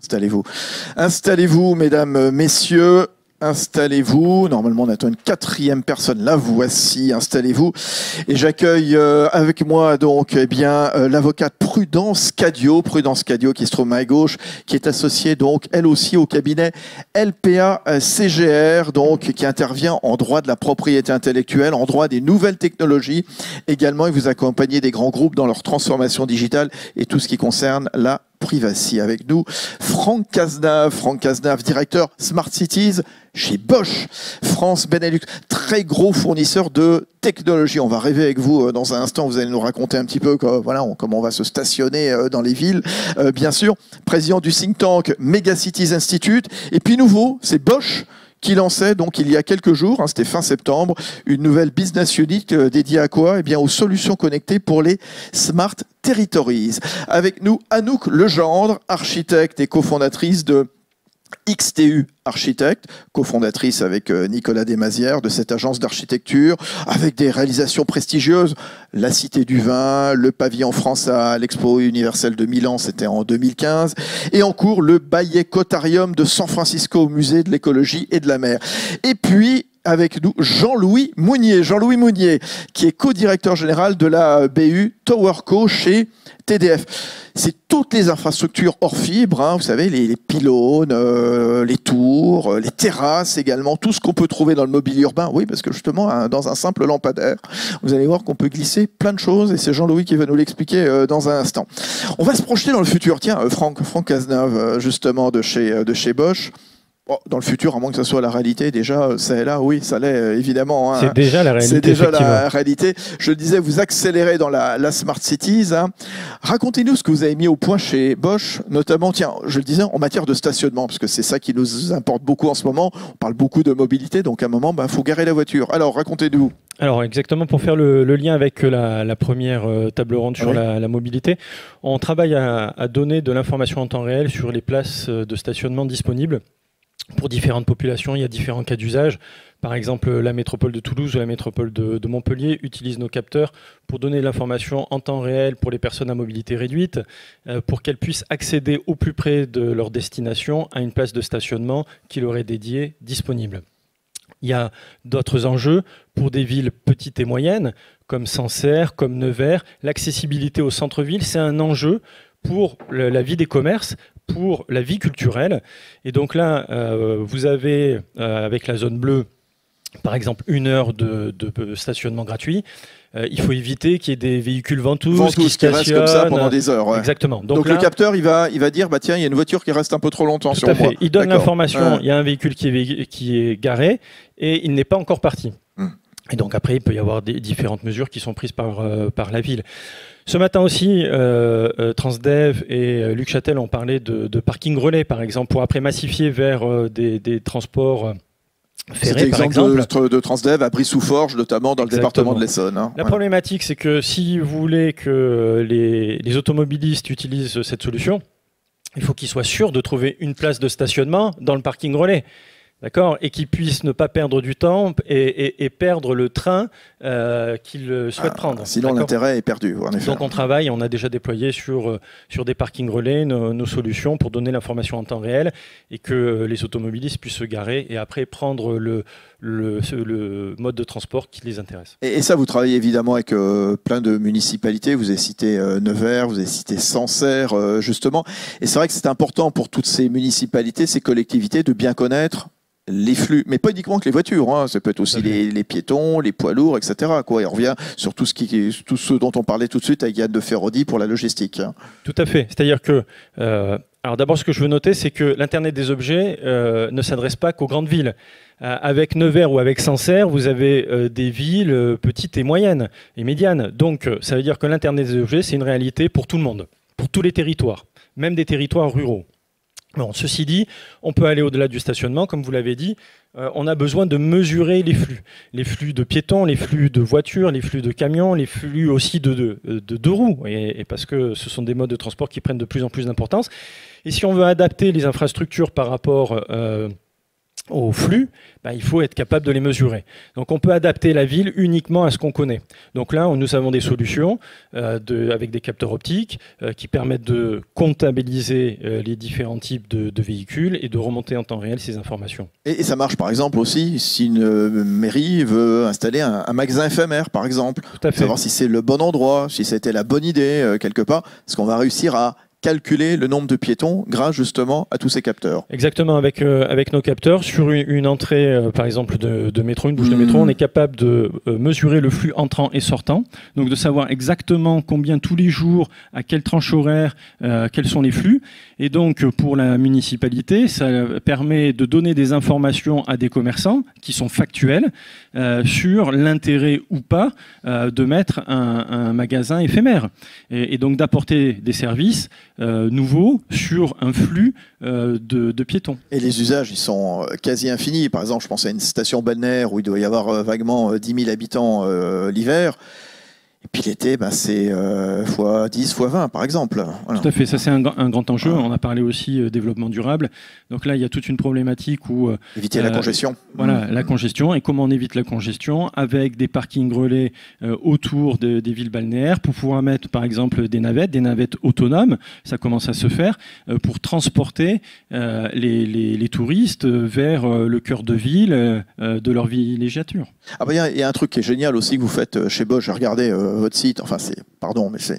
Installez-vous. Installez-vous, mesdames, messieurs. Installez-vous. Normalement, on attend une quatrième personne. La voici. Installez-vous. Et j'accueille avec moi donc l'avocate Prudence Cadio. Prudence Cadio qui se trouve à ma gauche, qui est associée donc elle aussi au cabinet LPA CGR, donc qui intervient en droit de la propriété intellectuelle, en droit des nouvelles technologies. Également, il vous accompagnez des grands groupes dans leur transformation digitale et tout ce qui concerne la privacy. Avec nous, Franck Cazenave, directeur Smart Cities chez Bosch, France Benelux, très gros fournisseur de technologie. On va rêver avec vous dans un instant, vous allez nous raconter un petit peu comment on va se stationner dans les villes, bien sûr. Président du think tank Megacities Institute, et puis nouveau, c'est Bosch qui lançait donc il y a quelques jours, c'était fin septembre, une nouvelle business unit dédiée à quoi? Eh bien aux solutions connectées pour les Smart Territories. Avec nous, Anouk Legendre, architecte et cofondatrice de XTU Architecte, cofondatrice avec Nicolas Desmazières de cette agence d'architecture, avec des réalisations prestigieuses, la Cité du Vin, le pavillon France à l'Expo universelle de Milan, c'était en 2015, et en cours le Bayeux-Cotarium de San Francisco au musée de l'écologie et de la mer. Et puis, avec nous, Jean-Louis Mounier, qui est co-directeur général de la BU TowerCo chez TDF. C'est toutes les infrastructures hors fibre, vous savez, les pylônes, les tours, les terrasses également, tout ce qu'on peut trouver dans le mobilier urbain. Oui, parce que justement, dans un simple lampadaire, vous allez voir qu'on peut glisser plein de choses, et c'est Jean-Louis qui va nous l'expliquer dans un instant. On va se projeter dans le futur. Tiens, Franck Cazenave, justement, de chez Bosch. Bon, dans le futur, à moins que ce soit la réalité, déjà, ça est là, oui, ça l'est, évidemment. C'est déjà la réalité. C'est déjà la réalité. Je le disais, vous accélérez dans la Smart Cities. Racontez-nous ce que vous avez mis au point chez Bosch, notamment, tiens, je le disais, en matière de stationnement, parce que c'est ça qui nous importe beaucoup en ce moment. On parle beaucoup de mobilité, donc à un moment, faut garer la voiture. Alors, racontez-nous. Alors exactement, pour faire le lien avec la première table ronde sur la mobilité, on travaille à donner de l'information en temps réel sur les places de stationnement disponibles. Pour différentes populations, il y a différents cas d'usage. Par exemple, la métropole de Toulouse ou la métropole de Montpellier utilisent nos capteurs pour donner de l'information en temps réel pour les personnes à mobilité réduite, pour qu'elles puissent accéder au plus près de leur destination à une place de stationnement qui leur est dédiée, disponible. Il y a d'autres enjeux pour des villes petites et moyennes, comme Sancerre, comme Nevers. L'accessibilité au centre-ville, c'est un enjeu pour la vie des commerces, pour la vie culturelle. Et donc là, vous avez, avec la zone bleue, par exemple, 1 heure de stationnement gratuit. Il faut éviter qu'il y ait des véhicules ventouses qui restent comme ça pendant des heures. Ouais. Exactement. Donc là, le capteur, il va dire, tiens, il y a une voiture qui reste un peu trop longtemps sur moi. Il donne l'information, il y a un véhicule qui est garé et il n'est pas encore parti. Et donc après, il peut y avoir différentes mesures qui sont prises par la ville. Ce matin aussi, Transdev et Luc Châtel ont parlé de parking relais, par exemple, pour après massifier vers des transports ferrés, par exemple. De Transdev à Brie-sous-Forges, notamment dans le département de l'Essonne. La problématique, c'est que si vous voulez que les automobilistes utilisent cette solution, il faut qu'ils soient sûrs de trouver une place de stationnement dans le parking relais. D'accord, et qu'ils puissent ne pas perdre du temps et perdre le train qu'ils souhaitent prendre. Sinon, l'intérêt est perdu, en effet. Donc, on travaille, on a déjà déployé sur des parkings relais nos solutions pour donner l'information en temps réel et que les automobilistes puissent se garer et après prendre le mode de transport qui les intéresse. Et ça, vous travaillez évidemment avec plein de municipalités. Vous avez cité Nevers, vous avez cité Sancerre, justement. Et c'est vrai que c'est important pour toutes ces municipalités, ces collectivités, de bien connaître les flux, mais pas uniquement que les voitures, ça peut être aussi les piétons, les poids lourds, etc. Et on revient sur tout ce dont on parlait tout de suite avec Yann de Ferrodi pour la logistique. Tout à fait. C'est-à-dire que, alors d'abord, ce que je veux noter, c'est que l'Internet des objets ne s'adresse pas qu'aux grandes villes. Avec Nevers ou avec Sancerre, vous avez des villes petites et moyennes et médianes. Donc, ça veut dire que l'Internet des objets, c'est une réalité pour tout le monde, pour tous les territoires, même des territoires ruraux. Bon, ceci dit, on peut aller au-delà du stationnement, comme vous l'avez dit. On a besoin de mesurer les flux de piétons, les flux de voitures, les flux de camions, les flux aussi de deux roues, et parce que ce sont des modes de transport qui prennent de plus en plus d'importance. Et si on veut adapter les infrastructures par rapport au flux, il faut être capable de les mesurer. Donc on peut adapter la ville uniquement à ce qu'on connaît. Donc là, nous avons des solutions avec des capteurs optiques qui permettent de comptabiliser les différents types de véhicules et de remonter en temps réel ces informations. Et ça marche par exemple aussi si une mairie veut installer un magasin éphémère, par exemple. Tout à fait. Savoir si c'est le bon endroit, si c'était la bonne idée quelque part. Est-ce qu'on va réussir à calculer le nombre de piétons grâce justement à tous ces capteurs? Exactement, avec nos capteurs, sur une entrée par exemple de métro, une bouche de métro, on est capable de mesurer le flux entrant et sortant, donc de savoir exactement combien tous les jours, à quelle tranche horaire, quels sont les flux. Et donc pour la municipalité, ça permet de donner des informations à des commerçants qui sont factuelles sur l'intérêt ou pas de mettre un magasin éphémère et donc d'apporter des services nouveaux sur un flux de piétons. Et les usages, ils sont quasi infinis. Par exemple, je pense à une station balnéaire où il doit y avoir vaguement 10 000 habitants l'hiver. Et puis l'été, c'est x10, x20 par exemple. Voilà. Tout à fait, ça c'est un grand enjeu. On a parlé aussi développement durable. Donc là, il y a toute une problématique où... éviter la congestion. Voilà, la congestion. Et comment on évite la congestion? Avec des parkings relais autour des villes balnéaires pour pouvoir mettre par exemple des navettes autonomes. Ça commence à se faire pour transporter les touristes vers le cœur de ville de leur villégiature. Ah y a un truc qui est génial aussi que vous faites chez Bosch. J'ai regardé votre site, enfin pardon, mais c'est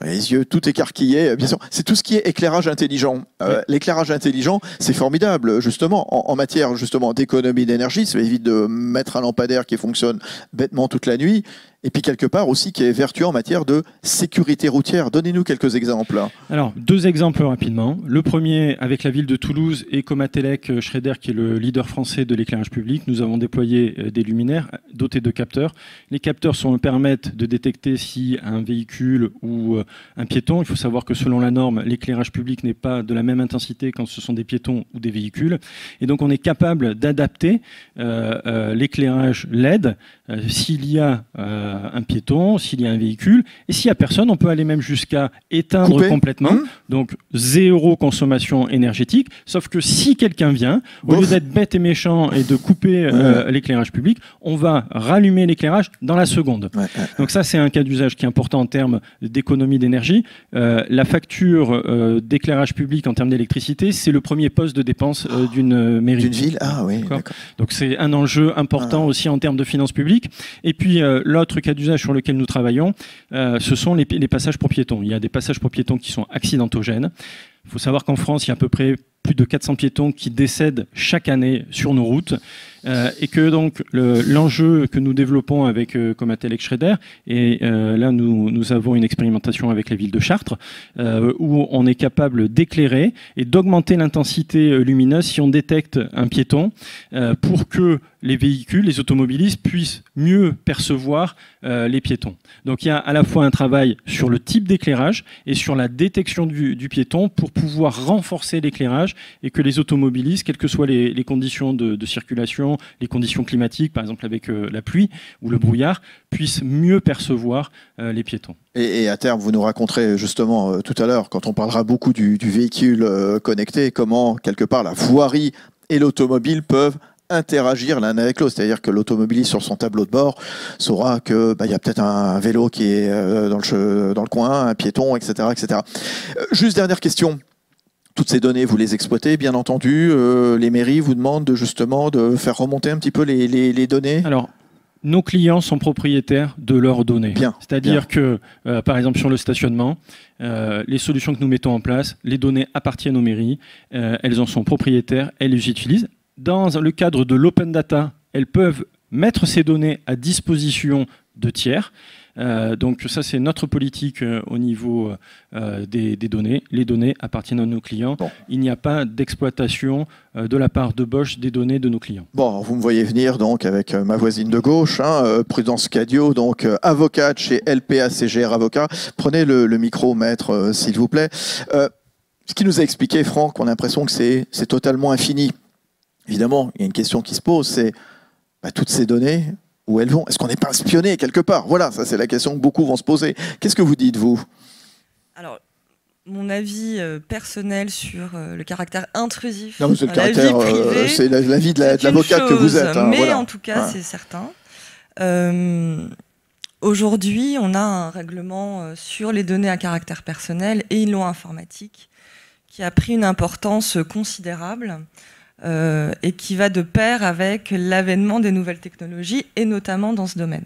les yeux tout écarquillés, bien sûr. C'est tout ce qui est éclairage intelligent. L'éclairage intelligent, c'est formidable, justement, en matière justement d'économie d'énergie. Ça évite de mettre un lampadaire qui fonctionne bêtement toute la nuit. Et puis quelque part aussi qui est vertueux en matière de sécurité routière. Donnez-nous quelques exemples. Alors, 2 exemples rapidement. Le premier, avec la ville de Toulouse et Comatélec Schneider, qui est le leader français de l'éclairage public, nous avons déployé des luminaires dotés de capteurs. Les capteurs permettent de détecter si un véhicule ou un piéton. Il faut savoir que selon la norme, l'éclairage public n'est pas de la même intensité quand ce sont des piétons ou des véhicules. Et donc, on est capable d'adapter l'éclairage LED s'il y a un piéton, s'il y a un véhicule, et s'il n'y a personne, on peut aller même jusqu'à éteindre complètement, donc 0 consommation énergétique, sauf que si quelqu'un vient, au lieu d'être bête et méchant et de couper l'éclairage public, on va rallumer l'éclairage dans la seconde. Donc ça, c'est un cas d'usage qui est important en termes d'économie d'énergie. La facture d'éclairage public en termes d'électricité, c'est le premier poste de dépense d'une mairie. D'une ville, oui. Donc c'est un enjeu important aussi en termes de finances publiques. Et puis l'autre cas d'usage sur lequel nous travaillons, ce sont les passages pour piétons. Il y a des passages pour piétons qui sont accidentogènes. Il faut savoir qu'en France, il y a à peu près plus de 400 piétons qui décèdent chaque année sur nos routes. Et que donc l'enjeu que nous développons avec Comatélec Schneider, et là nous avons une expérimentation avec la ville de Chartres, où on est capable d'éclairer et d'augmenter l'intensité lumineuse si on détecte un piéton, pour que les véhicules, les automobilistes puissent mieux percevoir les piétons. Donc il y a à la fois un travail sur le type d'éclairage et sur la détection du piéton pour pouvoir renforcer l'éclairage et que les automobilistes, quelles que soient les conditions de circulation, les conditions climatiques, par exemple avec la pluie ou le brouillard, puissent mieux percevoir les piétons. Et à terme, vous nous raconterez justement tout à l'heure, quand on parlera beaucoup du véhicule connecté, comment quelque part la voirie et l'automobile peuvent interagir l'un avec l'autre. C'est-à-dire que l'automobiliste sur son tableau de bord saura que y a peut-être un vélo qui est dans le coin, un piéton, etc. etc. Juste dernière question. Toutes ces données, vous les exploitez, bien entendu. Les mairies vous demandent justement de faire remonter un petit peu les données. Alors, nos clients sont propriétaires de leurs données. C'est-à-dire que, par exemple, sur le stationnement, les solutions que nous mettons en place, les données appartiennent aux mairies, elles en sont propriétaires, elles les utilisent. Dans le cadre de l'open data, elles peuvent mettre ces données à disposition de tiers. Donc ça, c'est notre politique au niveau des données. Les données appartiennent à nos clients. Bon. Il n'y a pas d'exploitation de la part de Bosch des données de nos clients. Bon, vous me voyez venir donc avec ma voisine de gauche, Prudence Cadio, donc avocate chez LPA CGR Avocat. Prenez le micro, maître, s'il vous plaît. Ce qui nous a expliqué, Franck, on a l'impression que c'est totalement infini. Évidemment, il y a une question qui se pose, c'est toutes ces données, où elles vont? Est-ce qu'on n'est pas espionné quelque part? Voilà, ça c'est la question que beaucoup vont se poser. Qu'est-ce que vous dites, vous? Alors, mon avis personnel sur le caractère intrusif non, de la vie privée. C'est l'avis de l'avocate que vous êtes. Mais voilà. en tout cas, c'est certain. Aujourd'hui, on a un règlement sur les données à caractère personnel et une loi informatique qui a pris une importance considérable et qui va de pair avec l'avènement des nouvelles technologies et notamment dans ce domaine.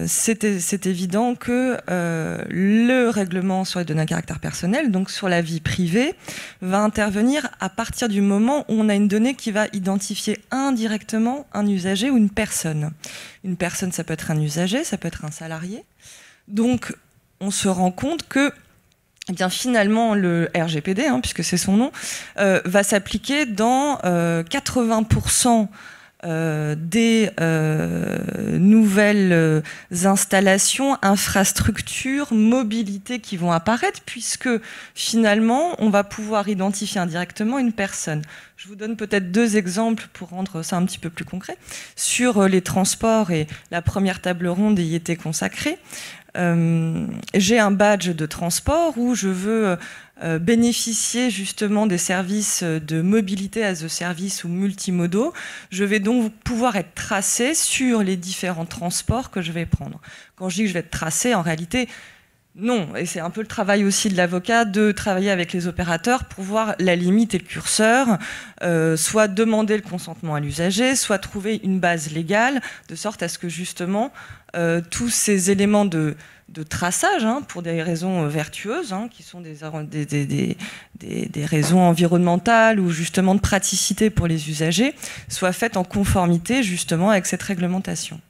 C'est évident que le règlement sur les données à caractère personnel, donc sur la vie privée, va intervenir à partir du moment où on a une donnée qui va identifier indirectement un usager ou une personne. Une personne, ça peut être un usager, ça peut être un salarié. Donc, on se rend compte que eh bien, finalement, le RGPD, puisque c'est son nom, va s'appliquer dans 80% des nouvelles installations, infrastructures, mobilités qui vont apparaître, puisque finalement, on va pouvoir identifier indirectement une personne. Je vous donne peut-être 2 exemples pour rendre ça un petit peu plus concret. Sur les transports, et la première table ronde y était consacrée, j'ai un badge de transport où je veux bénéficier justement des services de mobilité as a service ou multimodaux. Je vais donc pouvoir être tracé sur les différents transports que je vais prendre. Quand je dis que je vais être tracé, en réalité, non. Et c'est un peu le travail aussi de l'avocat de travailler avec les opérateurs pour voir la limite et le curseur, soit demander le consentement à l'usager, soit trouver une base légale, de sorte à ce que justement tous ces éléments de traçage, pour des raisons vertueuses, qui sont des raisons environnementales ou justement de praticité pour les usagers, soient faites en conformité justement avec cette réglementation.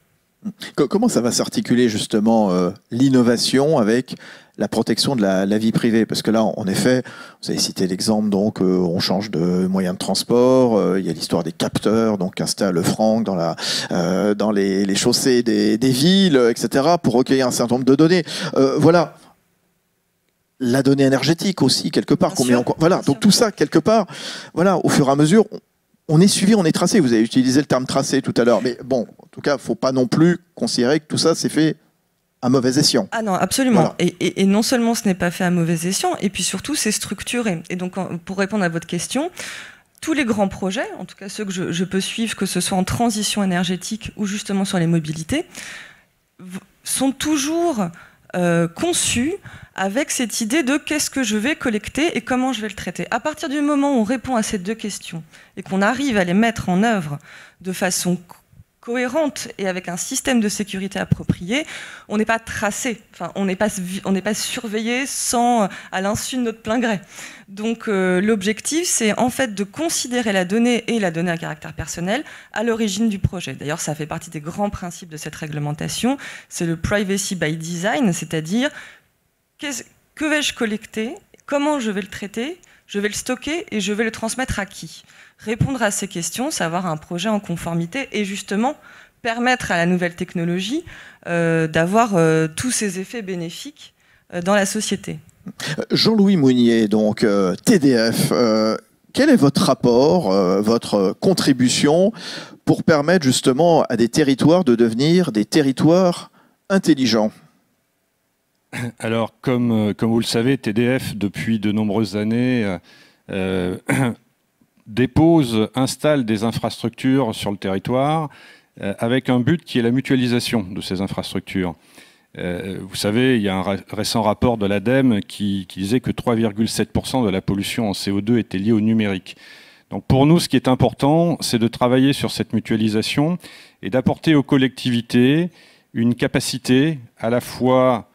Comment ça va s'articuler justement l'innovation avec la protection de la vie privée? Parce que là, en effet, vous avez cité l'exemple, donc on change de moyen de transport, il y a l'histoire des capteurs, donc installe Franck dans les chaussées des villes, etc., pour recueillir un certain nombre de données. Voilà. La donnée énergétique aussi, quelque part. Voilà. Donc tout ça, quelque part, voilà, au fur et à mesure, on est suivi, on est tracé. Vous avez utilisé le terme tracé tout à l'heure. Mais bon, en tout cas, il ne faut pas non plus considérer que tout ça s'est fait à mauvais escient. Ah non, absolument. Voilà. Et non seulement ce n'est pas fait à mauvais escient, et puis surtout, c'est structuré. Et donc, pour répondre à votre question, tous les grands projets, en tout cas ceux que je peux suivre, que ce soit en transition énergétique ou justement sur les mobilités, sont toujours conçus avec cette idée de qu'est-ce que je vais collecter et comment je vais le traiter. À partir du moment où on répond à ces 2 questions et qu'on arrive à les mettre en œuvre de façon cohérente et avec un système de sécurité approprié, on n'est pas tracé, on n'est pas surveillé à l'insu de notre plein gré. Donc l'objectif, c'est en fait de considérer la donnée et la donnée à caractère personnel à l'origine du projet. D'ailleurs, ça fait partie des grands principes de cette réglementation. C'est le privacy by design, c'est-à-dire que vais-je collecter, comment je vais le traiter, je vais le stocker et je vais le transmettre à qui? Répondre à ces questions, c'est avoir un projet en conformité et justement permettre à la nouvelle technologie d'avoir tous ces effets bénéfiques dans la société. Jean-Louis Mounier, donc TDF, quel est votre rapport, votre contribution pour permettre justement à des territoires de devenir des territoires intelligents? Alors, comme vous le savez, TDF, depuis de nombreuses années, installe des infrastructures sur le territoire avec un but qui est la mutualisation de ces infrastructures. Vous savez, il y a un récent rapport de l'ADEME qui disait que 3,7% de la pollution en CO2 était liée au numérique. Donc pour nous, ce qui est important, c'est de travailler sur cette mutualisation et d'apporter aux collectivités une capacité à la fois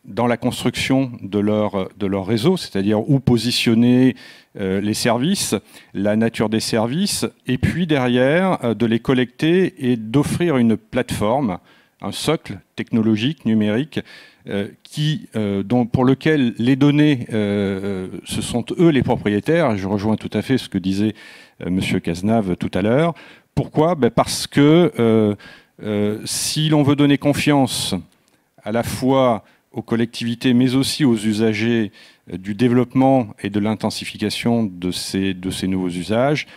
dans la construction de leur réseau, c'est-à-dire où positionner les services, la nature des services, et puis derrière, de les collecter et d'offrir une plateforme, un socle technologique, numérique, pour lequel les données, ce sont eux les propriétaires. Je rejoins tout à fait ce que disait M. Cazenave tout à l'heure. Pourquoi? Parce que si l'on veut donner confiance à la fois aux collectivités, mais aussi aux usagers du développement et de l'intensification de ces nouveaux usages,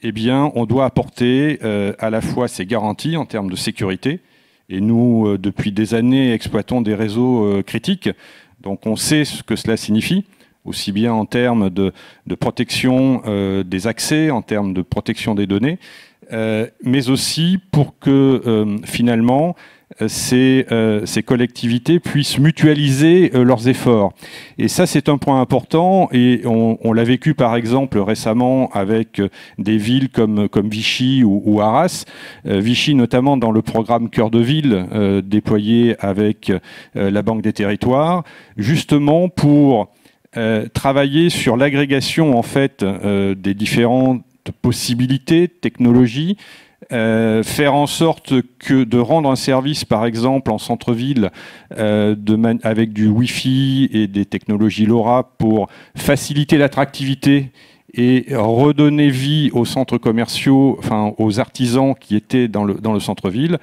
eh bien, on doit apporter à la fois ces garanties en termes de sécurité. Et nous, depuis des années, exploitons des réseaux critiques. Donc on sait ce que cela signifie, aussi bien en termes de protection des accès, en termes de protection des données, mais aussi pour que finalement ces collectivités puissent mutualiser leurs efforts. Et ça, c'est un point important, et on l'a vécu par exemple récemment avec des villes comme Vichy ou Arras. Vichy notamment dans le programme Cœur de Ville déployé avec la Banque des Territoires, justement pour travailler sur l'agrégation en fait des différentes possibilités, technologies, faire en sorte que de rendre un service, par exemple, en centre-ville, avec du Wi-Fi et des technologies LoRa pour faciliter l'attractivité et redonner vie aux centres commerciaux, enfin aux artisans qui étaient dans le centre-ville.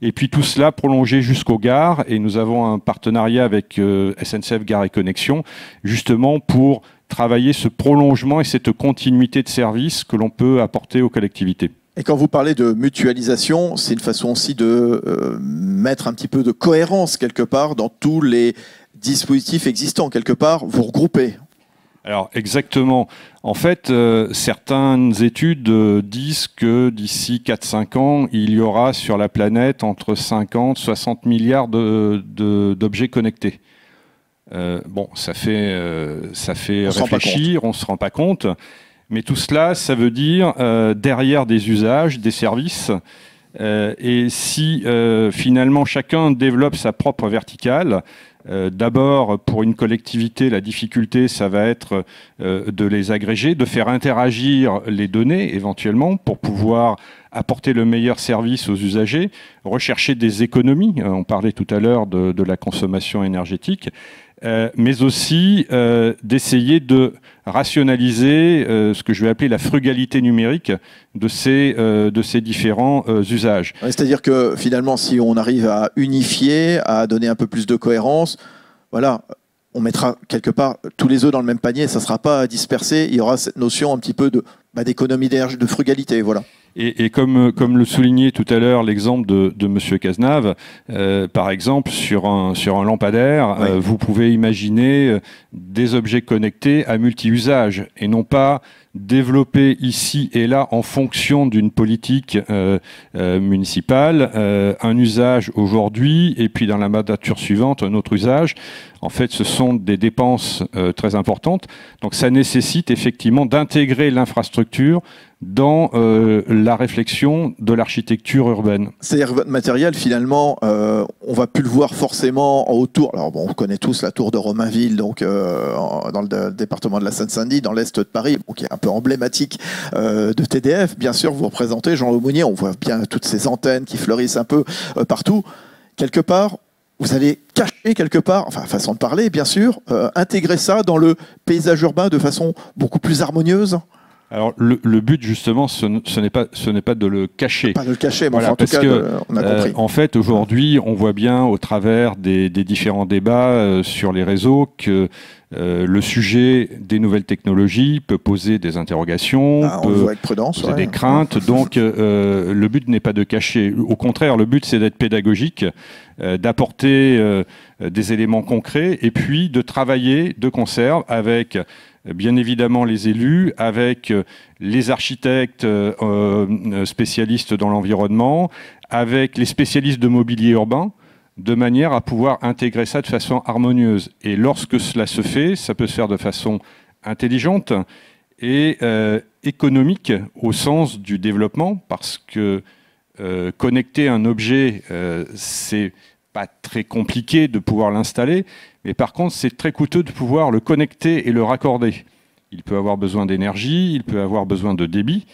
Et puis tout cela prolongé jusqu'aux gares. Et nous avons un partenariat avec SNCF Gare et Connexion, justement pour travailler ce prolongement et cette continuité de service que l'on peut apporter aux collectivités. Et quand vous parlez de mutualisation, c'est une façon aussi de mettre un petit peu de cohérence quelque part dans tous les dispositifs existants, quelque part, vous regroupez. Alors exactement. En fait, certaines études disent que d'ici 4-5 ans, il y aura sur la planète entre 50 et 60 milliards d'objets connectés. Bon, ça fait réfléchir, on ne se rend pas compte. Mais tout cela, ça veut dire derrière des usages, des services. Et si finalement chacun développe sa propre verticale, d'abord pour une collectivité, la difficulté, ça va être de les agréger, de faire interagir les données éventuellement pour pouvoir apporter le meilleur service aux usagers, rechercher des économies. On parlait tout à l'heure de la consommation énergétique. Mais aussi d'essayer de rationaliser ce que je vais appeler la frugalité numérique de ces différents usages. C'est-à-dire que finalement, si on arrive à unifier, à donner un peu plus de cohérence, voilà, on mettra quelque part tous les œufs dans le même panier, ça ne sera pas dispersé, il y aura cette notion un petit peu d'économie d'énergie, de frugalité, voilà. Et comme le soulignait tout à l'heure l'exemple de Monsieur Cazenave, par exemple sur un lampadaire, oui. Vous pouvez imaginer des objets connectés à multi-usages et non pas développer ici et là en fonction d'une politique municipale un usage aujourd'hui et puis dans la mandature suivante un autre usage. En fait, ce sont des dépenses très importantes. Donc ça nécessite effectivement d'intégrer l'infrastructure dans la réflexion de l'architecture urbaine. C'est-à-dire que votre matériel, finalement, on va plus le voir forcément autour. Alors bon, on connaît tous la tour de Romainville, donc dans le département de la Seine-Saint-Denis, dans l'est de Paris, qui est un peu emblématique de TDF. Bien sûr, vous représentez Jean Aumonier, on voit bien toutes ces antennes qui fleurissent un peu partout. Quelque part, vous allez cacher quelque part, enfin façon de parler, bien sûr, intégrer ça dans le paysage urbain de façon beaucoup plus harmonieuse. Alors le but justement, ce n'est pas de le cacher. Pas de le cacher, mais voilà, enfin, en tout cas, on a compris. En fait, aujourd'hui, on voit bien au travers des différents débats sur les réseaux que le sujet des nouvelles technologies peut poser des interrogations, on le voit avec prudence, poser des craintes. Donc le but n'est pas de cacher. Au contraire, le but c'est d'être pédagogique, d'apporter des éléments concrets et puis de travailler de concert avec bien évidemment les élus, avec les architectes spécialistes dans l'environnement, avec les spécialistes de mobilier urbain, de manière à pouvoir intégrer ça de façon harmonieuse. Et lorsque cela se fait, ça peut se faire de façon intelligente et économique au sens du développement, parce que connecter un objet, c'est pas très compliqué de pouvoir l'installer, mais par contre, c'est très coûteux de pouvoir le connecter et le raccorder. Il peut avoir besoin d'énergie, il peut avoir besoin de débit,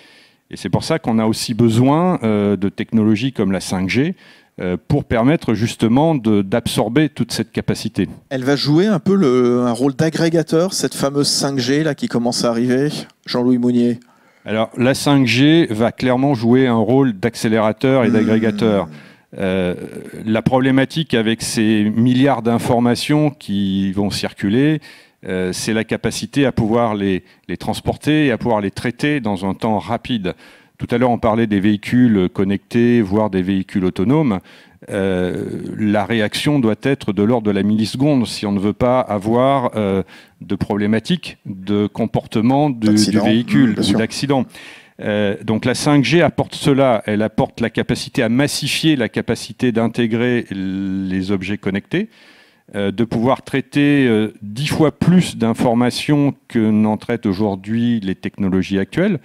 et c'est pour ça qu'on a aussi besoin de technologies comme la 5G pour permettre justement d'absorber toute cette capacité. Elle va jouer un peu un rôle d'agrégateur, cette fameuse 5G là, qui commence à arriver, Jean-Louis Mounier. Alors, la 5G va clairement jouer un rôle d'accélérateur et d'agrégateur. La problématique avec ces milliards d'informations qui vont circuler, c'est la capacité à pouvoir les transporter et à pouvoir les traiter dans un temps rapide. Tout à l'heure, on parlait des véhicules connectés, voire des véhicules autonomes. La réaction doit être de l'ordre de la milliseconde si on ne veut pas avoir de problématiques de comportement du véhicule ou d'accident. Donc la 5G apporte cela, elle apporte la capacité à massifier, la capacité d'intégrer les objets connectés, de pouvoir traiter 10 fois plus d'informations que n'en traitent aujourd'hui les technologies actuelles.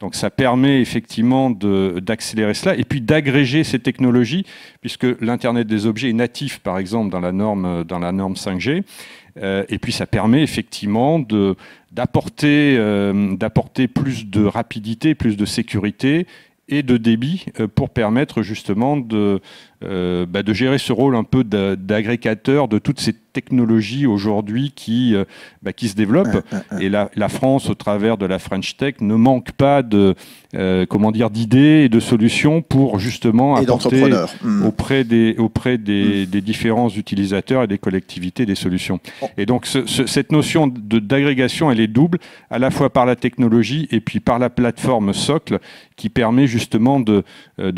Donc ça permet effectivement d'accélérer cela et puis d'agréger ces technologies, puisque l'Internet des objets est natif, par exemple, dans la norme 5G. Et puis ça permet effectivement d'apporter plus de rapidité, plus de sécurité et de débit pour permettre justement de gérer ce rôle un peu d'agrégateur de toutes ces technologies aujourd'hui qui se développent. Et la France, au travers de la French Tech, ne manque pas d'idées et de solutions pour justement apporter auprès des différents utilisateurs et des collectivités des solutions. Et donc cette notion d'agrégation, elle est double, à la fois par la technologie et puis par la plateforme socle qui permet justement de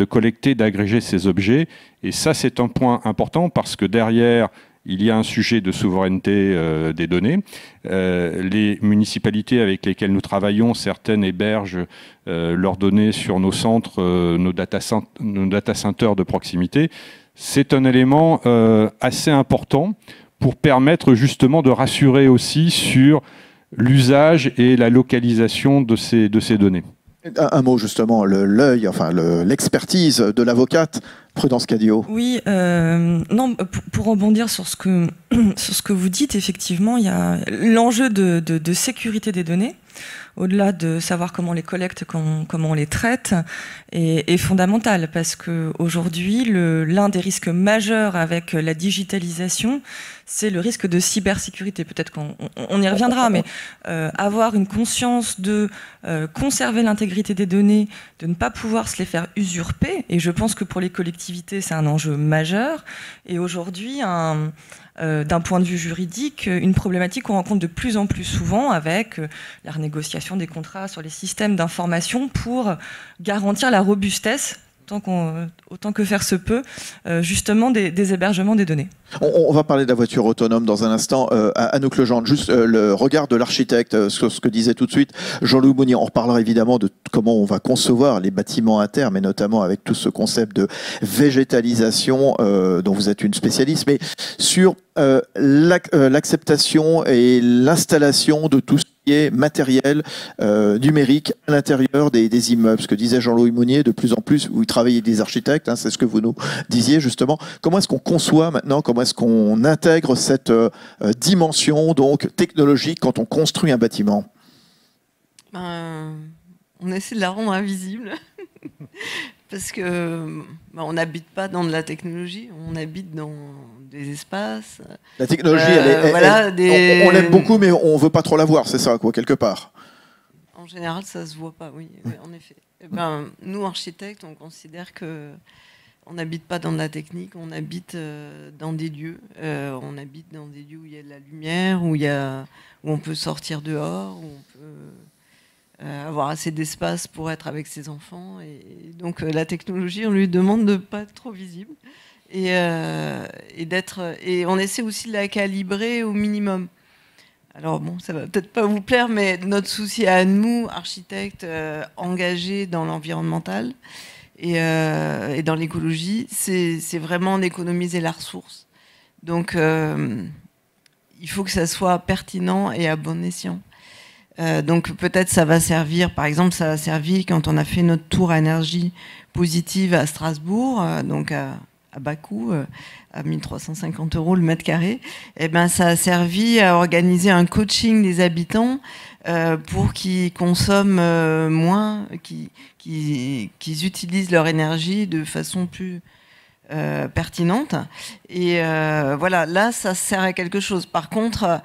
collecter, d'agréger ces objets. Et ça, c'est un point important parce que derrière, il y a un sujet de souveraineté des données. Les municipalités avec lesquelles nous travaillons, certaines hébergent leurs données sur nos centres, nos data centers de proximité. C'est un élément assez important pour permettre justement de rassurer aussi sur l'usage et la localisation de ces données. Un mot justement, l'œil, enfin l'expertise de l'avocate Prudence Cadio. Oui, non, pour rebondir sur ce que vous dites, effectivement, il y a l'enjeu de sécurité des données, au-delà de savoir comment on les collecte, comment on les traite, est fondamental parce qu'aujourd'hui, l'un des risques majeurs avec la digitalisation, c'est le risque de cybersécurité. Peut-être qu'on y reviendra, mais avoir une conscience de conserver l'intégrité des données, de ne pas pouvoir se les faire usurper, et je pense que pour les collectivités, c'est un enjeu majeur. Et aujourd'hui, d'un point de vue juridique, une problématique qu'on rencontre de plus en plus souvent avec la renégociation des contrats sur les systèmes d'information pour garantir la robustesse, autant que faire se peut, justement des hébergements des données. On va parler de la voiture autonome dans un instant. Anouk Legendre, juste le regard de l'architecte sur ce que disait tout de suite Jean-Louis Monnier. On reparlera évidemment de comment on va concevoir les bâtiments à terme, et notamment avec tout ce concept de végétalisation dont vous êtes une spécialiste, mais sur l'acceptation et l'installation de tout ce qui est matériel numérique à l'intérieur des immeubles. Ce que disait Jean-Louis Monnier, de plus en plus, où il travaillait des architectes, c'est ce que vous nous disiez justement. Comment est-ce qu'on conçoit maintenant, comment est-ce qu'on intègre cette dimension donc technologique quand on construit un bâtiment? On essaie de la rendre invisible parce que on n'habite pas dans de la technologie, on habite dans des espaces. La technologie, on l'aime beaucoup, mais on veut pas trop la voir, c'est ça, quoi, quelque part. En général, ça se voit pas, oui, en effet. Nous, architectes, on considère que on n'habite pas dans de la technique, on habite dans des lieux. On habite dans des lieux où il y a de la lumière, où on peut sortir dehors, où on peut avoir assez d'espace pour être avec ses enfants. Et donc la technologie, on lui demande de ne pas être trop visible. Et on essaie aussi de la calibrer au minimum. Alors bon, ça va peut-être pas vous plaire, mais notre souci à nous, architectes engagés dans l'environnemental et dans l'écologie, c'est vraiment d'économiser la ressource. Donc il faut que ça soit pertinent et à bon escient. Donc peut-être ça va servir, par exemple, ça a servi quand on a fait notre tour à énergie positive à Strasbourg, donc à bas coût, à 1 350 € le mètre carré. Et ça a servi à organiser un coaching des habitants pour qu'ils consomment moins, qu'ils utilisent leur énergie de façon plus pertinente. Et voilà, là, ça sert à quelque chose. Par contre,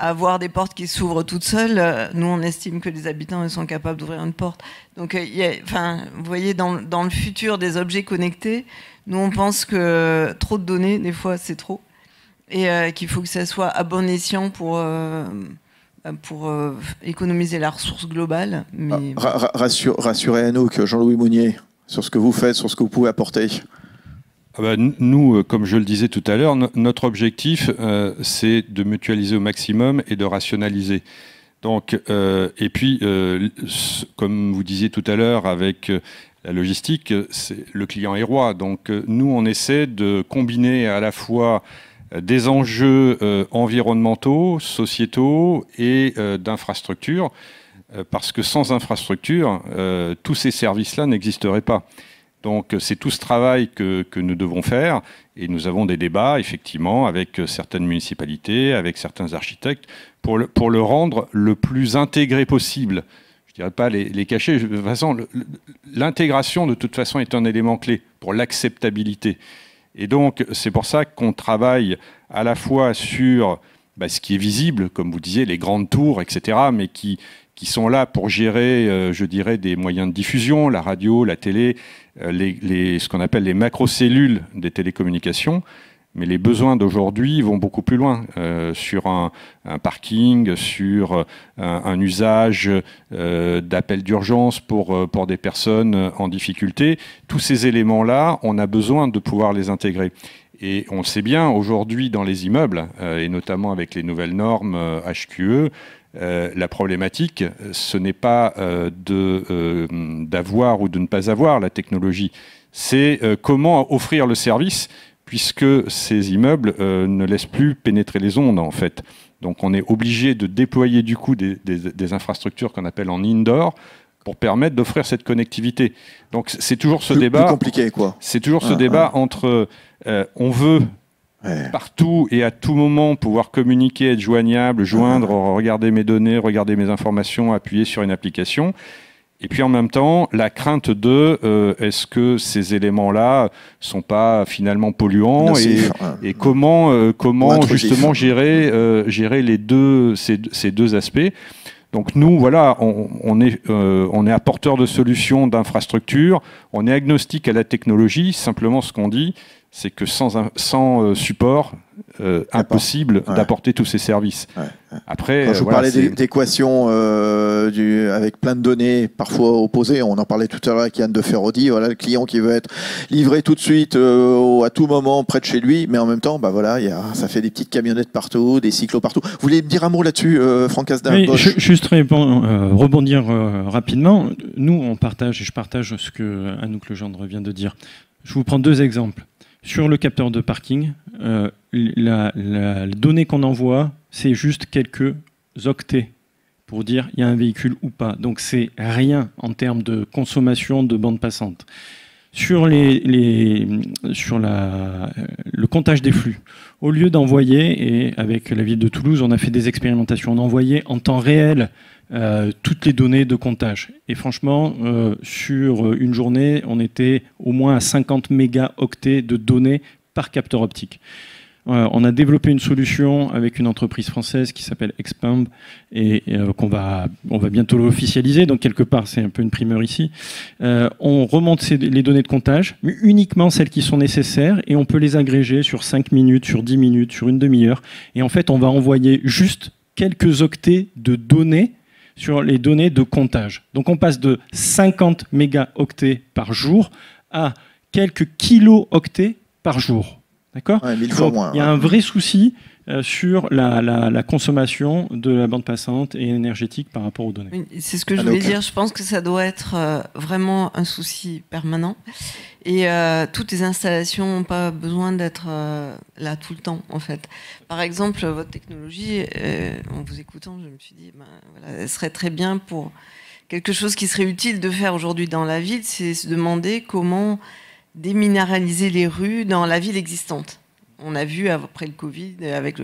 avoir des portes qui s'ouvrent toutes seules, nous on estime que les habitants ils sont capables d'ouvrir une porte. Donc vous voyez, dans le futur des objets connectés, nous on pense que trop de données, des fois c'est trop, et qu'il faut que ça soit à bon escient pour pour économiser la ressource globale. Mais... Rassurez Anouk, Jean-Louis Mounier, sur ce que vous faites, sur ce que vous pouvez apporter. Nous, comme je le disais tout à l'heure, notre objectif, c'est de mutualiser au maximum et de rationaliser. Donc, et puis, comme vous disiez tout à l'heure, avec la logistique, le client est roi. Donc, nous, on essaie de combiner à la fois des enjeux environnementaux, sociétaux et d'infrastructures, parce que sans infrastructure, tous ces services-là n'existeraient pas. Donc c'est tout ce travail que nous devons faire, et nous avons des débats effectivement avec certaines municipalités, avec certains architectes, pour le rendre le plus intégré possible. Je ne dirais pas les cacher. De toute façon, l'intégration de toute façon est un élément clé pour l'acceptabilité. Et donc c'est pour ça qu'on travaille à la fois sur ce qui est visible, comme vous disiez, les grandes tours, etc., mais qui sont là pour gérer, je dirais, des moyens de diffusion, la radio, la télé, ce qu'on appelle les macrocellules des télécommunications. Mais les besoins d'aujourd'hui vont beaucoup plus loin, sur un parking, sur un usage d'appel d'urgence pour des personnes en difficulté. Tous ces éléments-là, on a besoin de pouvoir les intégrer. Et on sait bien, aujourd'hui, dans les immeubles, et notamment avec les nouvelles normes HQE, la problématique, ce n'est pas d'avoir ou de ne pas avoir la technologie, c'est comment offrir le service, puisque ces immeubles ne laissent plus pénétrer les ondes, en fait. Donc on est obligé de déployer du coup des infrastructures qu'on appelle en indoor pour permettre d'offrir cette connectivité. Donc c'est toujours ce débat. Plus compliqué, quoi. C'est toujours ce débat entre on veut partout et à tout moment pouvoir communiquer, être joignable, joindre, regarder mes données, regarder mes informations, appuyer sur une application. Et puis en même temps, la crainte de est-ce que ces éléments-là sont pas finalement polluants et comment justement gérer ces deux aspects. Donc nous, voilà, on est apporteur de solutions, d'infrastructures, on est agnostique à la technologie. Simplement, ce qu'on dit, c'est que sans support, impossible d'apporter tous ces services. Après, quand je vous parlais d'équations avec plein de données parfois opposées, on en parlait tout à l'heure avec Yann de Ferrodi, voilà, le client qui veut être livré tout de suite à tout moment près de chez lui, mais en même temps, ça fait des petites camionnettes partout, des cyclos partout. Vous voulez me dire un mot là-dessus, Franck Asdin? Oui, juste rebondir rapidement. Nous, on partage, et je partage ce que Anouk Legendre vient de dire. Je vous prends deux exemples. Sur le capteur de parking, la donnée qu'on envoie, c'est juste quelques octets pour dire il y a un véhicule ou pas. Donc c'est rien en termes de consommation de bande passante. Sur le comptage des flux, au lieu d'envoyer, et avec la ville de Toulouse, on a fait des expérimentations, on envoyait en temps réel toutes les données de comptage. Et franchement, sur une journée, on était au moins à 50 mégaoctets de données par capteur optique. On a développé une solution avec une entreprise française qui s'appelle Expand et on va bientôt l'officialiser. Donc quelque part, c'est un peu une primeur ici. On remonte les données de comptage, mais uniquement celles qui sont nécessaires, et on peut les agréger sur 5 minutes, sur 10 minutes, sur une demi-heure. Et en fait, on va envoyer juste quelques octets de données sur les données de comptage. Donc on passe de 50 mégaoctets par jour à quelques kilo-octets par jour. D'accord ? 1000 fois moins. Il y a un vrai souci sur la consommation de la bande passante et énergétique par rapport aux données. Oui, c'est ce que je voulais dire. Je pense que ça doit être vraiment un souci permanent. Et toutes les installations n'ont pas besoin d'être là tout le temps, en fait. Par exemple, votre technologie, en vous écoutant, je me suis dit, elle serait très bien pour quelque chose qui serait utile de faire aujourd'hui dans la ville, c'est se demander comment déminéraliser les rues dans la ville existante. On a vu après le Covid, avec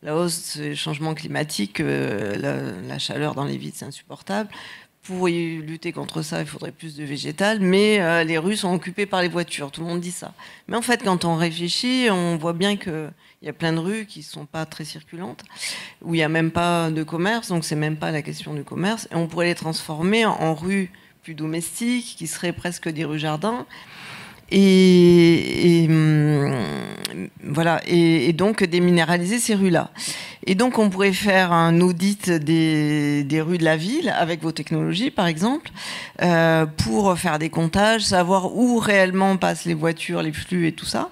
la hausse des changements climatiques, la chaleur dans les villes, c'est insupportable. Pour lutter contre ça, il faudrait plus de végétal, mais les rues sont occupées par les voitures, tout le monde dit ça. Mais en fait, quand on réfléchit, on voit bien qu'il y a plein de rues qui ne sont pas très circulantes, où il n'y a même pas de commerce, donc c'est même pas la question du commerce, et on pourrait les transformer en rues plus domestiques, qui seraient presque des rues jardins. Et voilà, et donc déminéraliser ces rues-là. Et donc, on pourrait faire un audit des rues de la ville avec vos technologies, par exemple, pour faire des comptages, savoir où réellement passent les voitures, les flux et tout ça.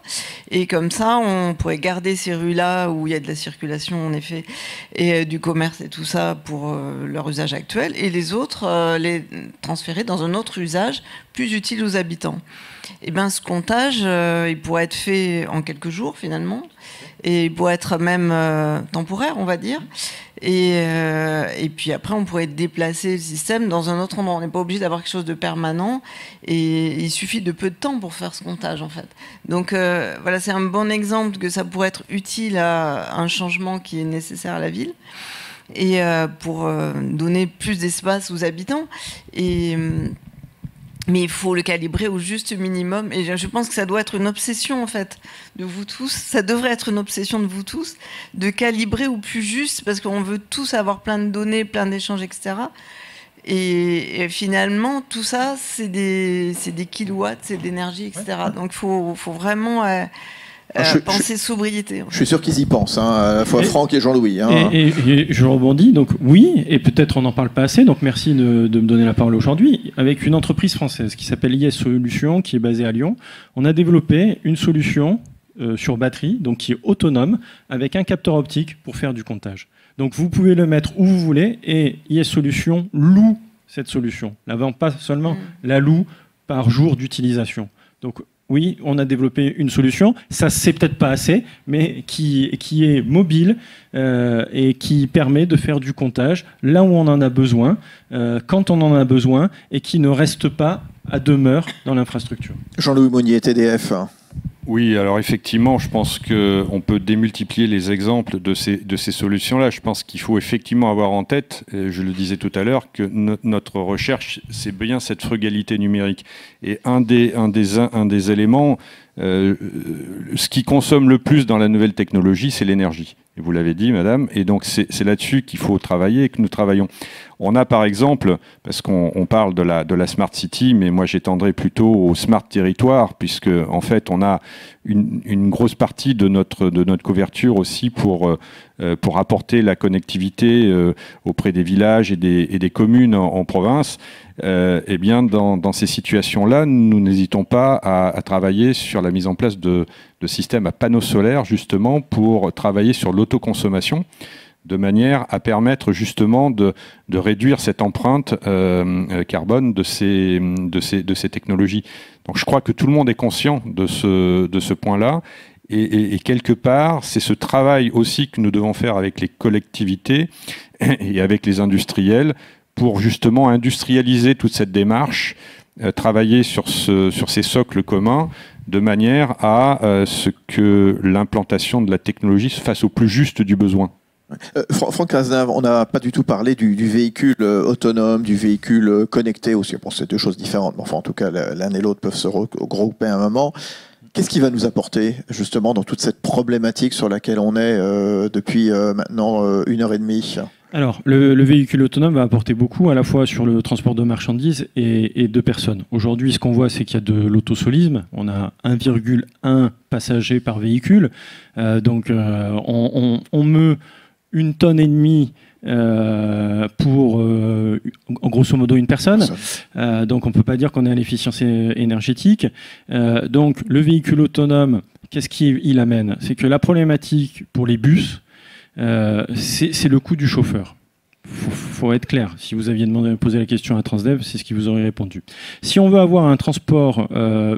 Et comme ça, on pourrait garder ces rues-là où il y a de la circulation, en effet, et du commerce et tout ça pour leur usage actuel, et les autres, les transférer dans un autre usage plus utile aux habitants. Et bien, ce comptage, il pourrait être fait en quelques jours, finalement, et il pourrait être même temporaire, on va dire. Et puis après, on pourrait déplacer le système dans un autre endroit. On n'est pas obligé d'avoir quelque chose de permanent, et il suffit de peu de temps pour faire ce comptage, en fait. Donc voilà, c'est un bon exemple que ça pourrait être utile à un changement qui est nécessaire à la ville, et pour donner plus d'espace aux habitants. Mais il faut le calibrer au juste minimum. Et je pense que ça doit être une obsession, en fait, de vous tous. Ça devrait être une obsession de vous tous, de calibrer au plus juste, parce qu'on veut tous avoir plein de données, plein d'échanges, etc. Et finalement, tout ça, c'est des kilowatts, c'est de l'énergie, etc. Donc, il faut vraiment... penser sobriété. Je suis sûr qu'ils y pensent, hein, à la fois Franck et Jean-Louis. Hein. Et je rebondis, donc oui, et peut-être on n'en parle pas assez, donc merci de me donner la parole aujourd'hui. Avec une entreprise française qui s'appelle IS Solutions, qui est basée à Lyon, on a développé une solution sur batterie, donc qui est autonome, avec un capteur optique pour faire du comptage. Donc vous pouvez le mettre où vous voulez, et IS Solutions loue cette solution. La vend pas seulement, la loue par jour d'utilisation. Donc oui, on a développé une solution, ça c'est peut-être pas assez, mais qui est mobile et qui permet de faire du comptage là où on en a besoin, quand on en a besoin, et qui ne reste pas à demeure dans l'infrastructure. Jean-Louis Monnier, TDF. Oui, alors effectivement, je pense qu'on peut démultiplier les exemples de ces solutions-là. Je pense qu'il faut effectivement avoir en tête, je le disais tout à l'heure, que notre recherche, c'est bien cette frugalité numérique. Et un des éléments, ce qui consomme le plus dans la nouvelle technologie, c'est l'énergie. Et vous l'avez dit, madame, et donc c'est là-dessus qu'il faut travailler et que nous travaillons. On a par exemple, parce qu'on parle de la Smart City, mais moi j'étendrai plutôt au Smart Territoire, puisque en fait on a une grosse partie de notre couverture aussi pour apporter la connectivité auprès des villages et des communes en province. Eh bien, dans ces situations-là, nous n'hésitons pas à travailler sur la mise en place de systèmes à panneaux solaires, justement, pour travailler sur l'autoconsommation, de manière à permettre justement de réduire cette empreinte carbone de ces technologies. Donc je crois que tout le monde est conscient de ce point-là. Et quelque part, c'est ce travail aussi que nous devons faire avec les collectivités et avec les industriels pour justement industrialiser toute cette démarche, travailler sur ces socles communs, de manière à ce que l'implantation de la technologie se fasse au plus juste du besoin. Franck Cazenave, on n'a pas du tout parlé du véhicule autonome, du véhicule connecté aussi. Bon, c'est deux choses différentes, mais enfin, en tout cas, l'un et l'autre peuvent se regrouper à un moment. Qu'est-ce qui va nous apporter, justement, dans toute cette problématique sur laquelle on est depuis maintenant 1h30 ? Alors, le véhicule autonome va apporter beaucoup, à la fois sur le transport de marchandises et de personnes. Aujourd'hui, ce qu'on voit, c'est qu'il y a de l'autosolisme. On a 1,1 passagers par véhicule. Donc, on meut 1,5 tonne pour, grosso modo, une personne. Donc, on ne peut pas dire qu'on est à l'efficience énergétique. Donc, le véhicule autonome, qu'est-ce qu'il amène ? C'est que la problématique pour les bus, c'est le coût du chauffeur. Faut être clair. Si vous aviez posé la question à Transdev, c'est ce qui vous aurait répondu. Si on veut avoir un transport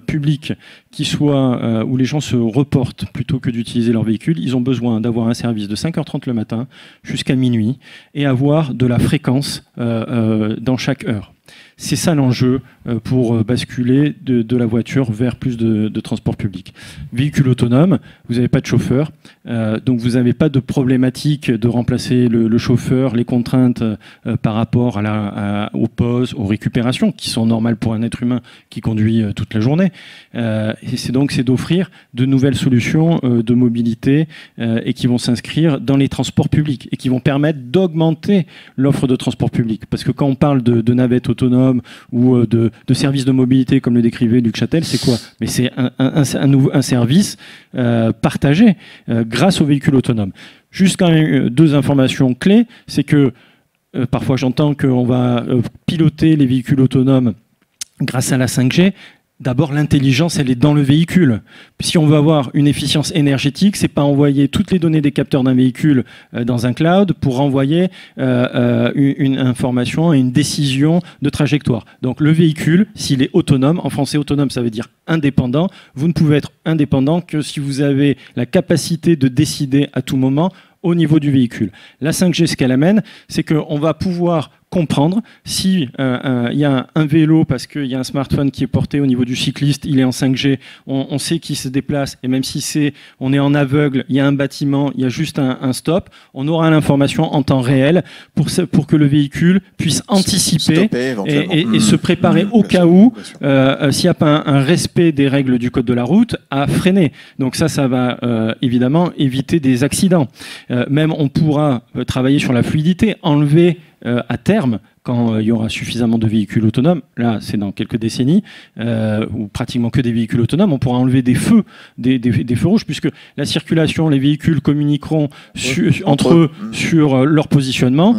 public qui soit où les gens se reportent plutôt que d'utiliser leur véhicule, ils ont besoin d'avoir un service de 5h30 le matin jusqu'à minuit et avoir de la fréquence dans chaque heure. C'est ça l'enjeu pour basculer de la voiture vers plus de transport public. Véhicule autonome, vous n'avez pas de chauffeur, donc vous n'avez pas de problématique de remplacer le chauffeur, les contraintes par rapport aux pauses, aux récupérations, qui sont normales pour un être humain qui conduit toute la journée. Et c'est d'offrir de nouvelles solutions de mobilité et qui vont s'inscrire dans les transports publics et qui vont permettre d'augmenter l'offre de transport public. Parce que quand on parle de navettes autonomes ou de services de mobilité, comme le décrivait Luc Châtel, c'est quoi ? Mais c'est un service partagé grâce aux véhicules autonomes. Juste quand même 2 informations clés, c'est que parfois j'entends qu'on va piloter les véhicules autonomes grâce à la 5G. D'abord, l'intelligence, elle est dans le véhicule. Si on veut avoir une efficience énergétique, c'est pas envoyer toutes les données des capteurs d'un véhicule dans un cloud pour renvoyer une information et une décision de trajectoire. Donc le véhicule, s'il est autonome, en français autonome, ça veut dire indépendant. Vous ne pouvez être indépendant que si vous avez la capacité de décider à tout moment au niveau du véhicule. La 5G, ce qu'elle amène, c'est qu'on va pouvoir comprendre si y a un vélo parce qu'il y a un smartphone qui est porté au niveau du cycliste, il est en 5G, on sait qu'il se déplace, et même si on est en aveugle, il y a un bâtiment, il y a juste un stop, on aura l'information en temps réel pour que le véhicule puisse anticiper et se préparer au cas où, s'il n'y a pas un respect des règles du code de la route, à freiner. Donc ça va évidemment éviter des accidents. Même on pourra travailler sur la fluidité, enlever à terme, quand il y aura suffisamment de véhicules autonomes, là c'est dans quelques décennies, ou pratiquement que des véhicules autonomes, on pourra enlever des feux, des feux rouges, puisque la circulation, les véhicules communiqueront entre eux sur leur positionnement,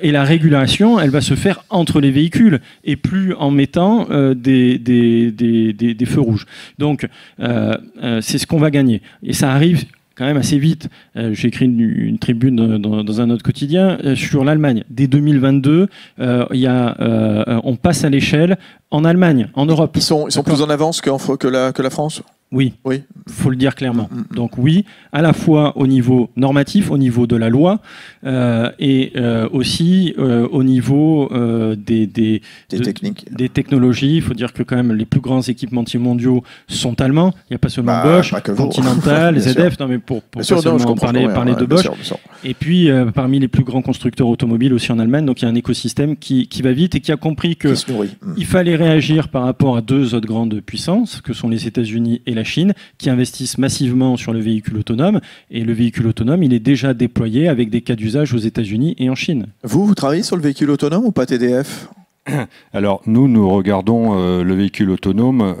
et la régulation, elle va se faire entre les véhicules, et plus en mettant des feux rouges. Donc c'est ce qu'on va gagner. Et ça arrive quand même assez vite. J'ai écrit une tribune dans un autre quotidien sur l'Allemagne. Dès 2022, on passe à l'échelle en Allemagne, en Europe. Ils sont plus en avance que la France ? Oui, il faut le dire clairement. Donc oui, à la fois au niveau normatif, au niveau de la loi, et aussi au niveau des technologies. Il faut dire que quand même les plus grands équipementiers mondiaux sont allemands. Il n'y a pas seulement Bosch, Continental, ZF, non mais pour seulement parler de Bosch. Bien sûr. Et puis parmi les plus grands constructeurs automobiles aussi en Allemagne. Donc il y a un écosystème qui va vite et qui a compris qu'il fallait réagir par rapport à 2 autres grandes puissances, que sont les États-Unis et la Chine, qui investissent massivement sur le véhicule autonome. Et le véhicule autonome, il est déjà déployé avec des cas d'usage aux États-Unis et en Chine. Vous travaillez sur le véhicule autonome ou pas TDF ? Alors, nous regardons le véhicule autonome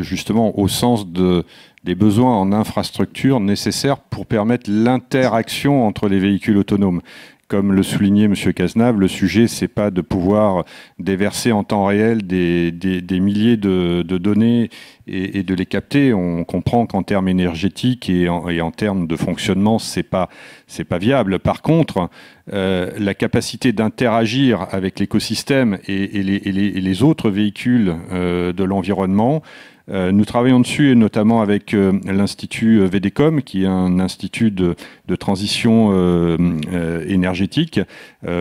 justement au sens des besoins en infrastructure nécessaires pour permettre l'interaction entre les véhicules autonomes. Comme le soulignait M. Cazenave, le sujet, c'est pas de pouvoir déverser en temps réel des milliers de données et de les capter. On comprend qu'en termes énergétiques et en termes de fonctionnement, c'est pas viable. Par contre, la capacité d'interagir avec l'écosystème et les autres véhicules de l'environnement, nous travaillons dessus, et notamment avec l'Institut VDCOM, qui est un institut de transition énergétique,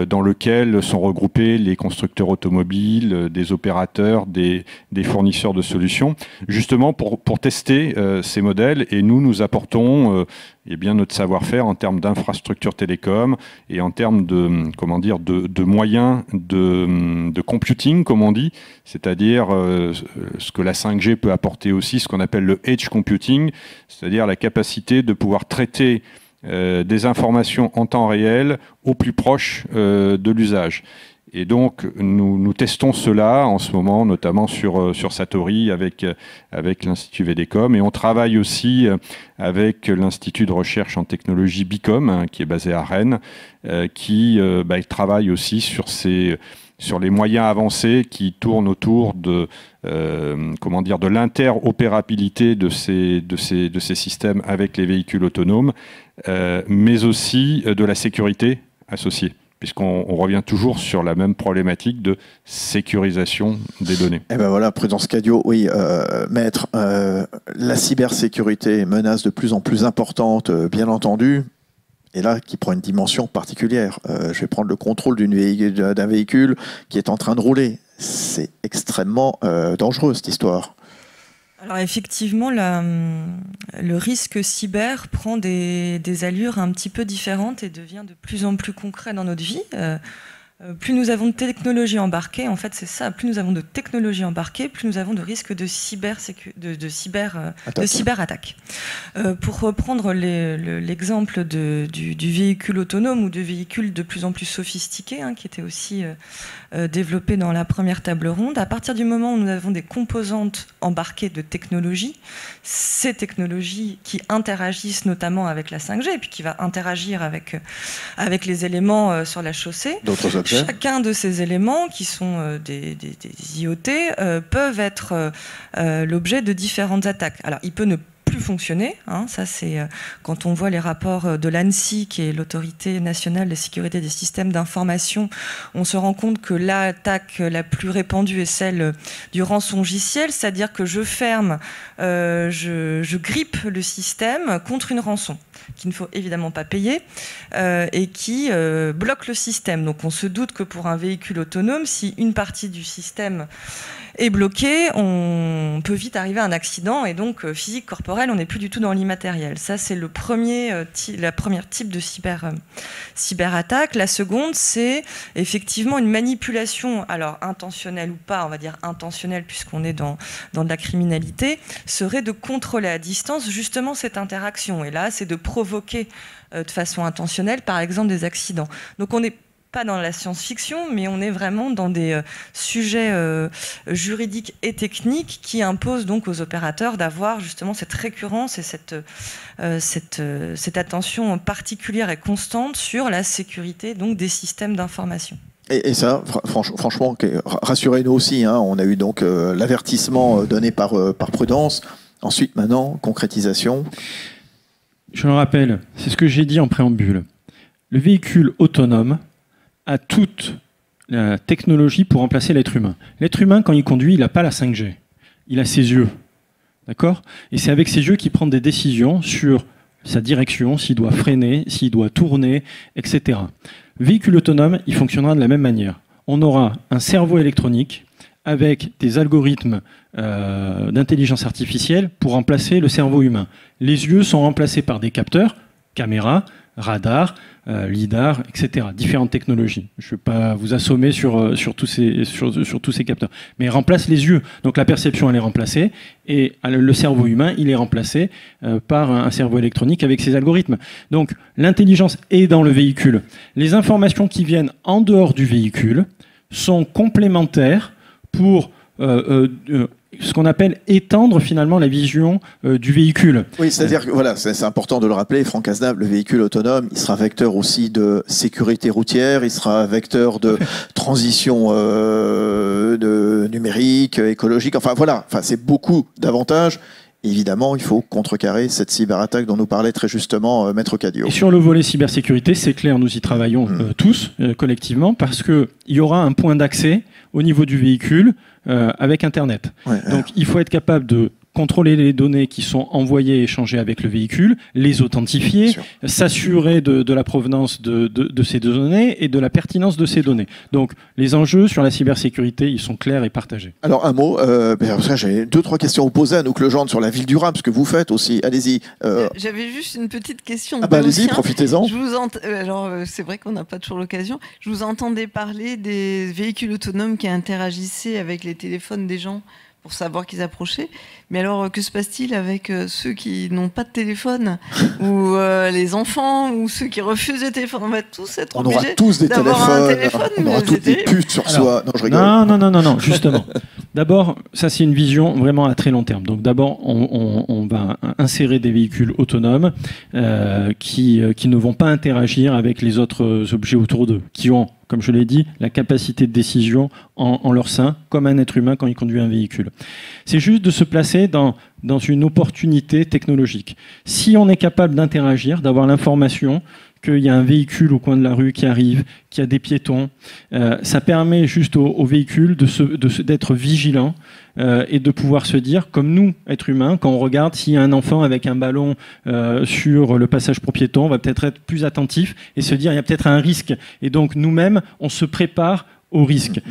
dans lequel sont regroupés les constructeurs automobiles, des opérateurs, des fournisseurs de solutions, justement pour tester ces modèles. Et nous apportons notre savoir-faire en termes d'infrastructures télécom et en termes de moyens de computing, comme on dit, c'est-à-dire ce que la 5G peut apporter aussi, ce qu'on appelle le edge computing, c'est-à-dire la capacité de pouvoir traiter des informations en temps réel au plus proche de l'usage. Et donc, nous testons cela en ce moment, notamment sur Satori avec l'Institut VDCOM. Et on travaille aussi avec l'Institut de recherche en technologie BICOM, qui est basé à Rennes, qui travaille aussi sur les moyens avancés qui tournent autour de l'interopérabilité de ces systèmes avec les véhicules autonomes, mais aussi de la sécurité associée, puisqu'on revient toujours sur la même problématique de sécurisation des données. Et ben voilà, Prudence Cadio, oui, maître, la cybersécurité est une menace de plus en plus importante, bien entendu, et là, qui prend une dimension particulière. Je vais prendre le contrôle d'un véhicule qui est en train de rouler. C'est extrêmement dangereux, cette histoire. Alors effectivement, le risque cyber prend des allures un petit peu différentes et devient de plus en plus concret dans notre vie. plus nous avons de technologies embarquées, en fait c'est ça, plus nous avons de technologies embarquées, plus nous avons de risques de cyberattaques. Pour reprendre l'exemple du véhicule autonome ou de véhicules de plus en plus sophistiqués, qui était aussi développé dans la première table ronde, à partir du moment où nous avons des composantes embarquées de technologies, ces technologies qui interagissent notamment avec la 5G et puis qui va interagir avec les éléments sur la chaussée, d'autres objets. Chacun de ces éléments, qui sont des IoT, peuvent être l'objet de différentes attaques. Alors, il peut ne plus fonctionner, ça c'est quand on voit les rapports de l'ANSSI, qui est l'autorité nationale de sécurité des systèmes d'information, on se rend compte que l'attaque la plus répandue est celle du rançongiciel, c'est-à-dire que je ferme, je grippe le système contre une rançon qu'il ne faut évidemment pas payer et qui bloque le système. Donc on se doute que pour un véhicule autonome, si une partie du système est bloquée, on peut vite arriver à un accident et donc physique corporelle, on n'est plus du tout dans l'immatériel. Ça, c'est la première type de cyberattaque. La seconde, c'est effectivement une manipulation, alors intentionnelle ou pas, on va dire intentionnelle puisqu'on est dans de la criminalité, serait de contrôler à distance justement cette interaction. Et là, c'est de provoquer de façon intentionnelle, par exemple, des accidents. Donc on n'est pas dans la science-fiction, mais on est vraiment dans des sujets juridiques et techniques qui imposent donc aux opérateurs d'avoir justement cette récurrence et cette attention particulière et constante sur la sécurité donc des systèmes d'information. Et ça, franchement, rassurez-nous aussi, on a eu donc l'avertissement donné par Prudence. Ensuite, maintenant, concrétisation. Je le rappelle, c'est ce que j'ai dit en préambule. Le véhicule autonome a toute la technologie pour remplacer l'être humain. L'être humain, quand il conduit, il n'a pas la 5G. Il a ses yeux. D'accord ? Et c'est avec ses yeux qu'il prend des décisions sur sa direction, s'il doit freiner, s'il doit tourner, etc. Véhicule autonome, il fonctionnera de la même manière. On aura un cerveau électronique avec des algorithmes d'intelligence artificielle pour remplacer le cerveau humain. Les yeux sont remplacés par des capteurs, caméras, radars, lidar, etc. Différentes technologies. Je ne vais pas vous assommer sur tous ces capteurs. Mais remplace les yeux. Donc la perception, elle est remplacée. Et le cerveau humain, il est remplacé par un cerveau électronique avec ses algorithmes. Donc l'intelligence est dans le véhicule. Les informations qui viennent en dehors du véhicule sont complémentaires pour ce qu'on appelle étendre finalement la vision du véhicule. Oui, c'est-à-dire que voilà, c'est important de le rappeler, Franck Cazenave, le véhicule autonome, il sera vecteur aussi de sécurité routière, il sera vecteur de transition de numérique, écologique, enfin voilà, c'est beaucoup d'avantages. Évidemment, il faut contrecarrer cette cyberattaque dont nous parlait très justement Maître Cadio. Et sur le volet cybersécurité, c'est clair, nous y travaillons tous collectivement parce qu'il y aura un point d'accès au niveau du véhicule avec Internet. Ouais, donc il faut être capable de contrôler les données qui sont envoyées et échangées avec le véhicule, les authentifier, s'assurer de la provenance de ces données et de la pertinence de ces données. Donc les enjeux sur la cybersécurité, ils sont clairs et partagés. Alors un mot, j'ai 2-3 questions à vous poser à nous, Legendre, sur la ville durable, ce que vous faites aussi. Allez-y. J'avais juste une petite question. Allez-y, profitez-en. Alors c'est vrai qu'on n'a pas toujours l'occasion. Je vous entendais parler des véhicules autonomes qui interagissaient avec les téléphones des gens pour savoir qu'ils approchaient. Mais alors, que se passe-t-il avec ceux qui n'ont pas de téléphone ou les enfants ou ceux qui refusent le téléphone? On va tous être obligés d'avoir un téléphone. On aura toutes des puces sur soi. Non, je rigole. Non, justement. D'abord, ça c'est une vision vraiment à très long terme. Donc d'abord, on va insérer des véhicules autonomes qui ne vont pas interagir avec les autres objets autour d'eux, qui ont, comme je l'ai dit, la capacité de décision en leur sein, comme un être humain quand il conduit un véhicule. C'est juste de se placer dans une opportunité technologique. Si on est capable d'interagir, d'avoir l'information qu'il y a un véhicule au coin de la rue qui arrive, qu'il y a des piétons, ça permet juste au véhicule d'être vigilant et de pouvoir se dire, comme nous, êtres humains, quand on regarde s'il y a un enfant avec un ballon sur le passage pour piétons, on va peut-être être plus attentif et se dire il y a peut-être un risque. Et donc nous-mêmes, on se prépare au risque.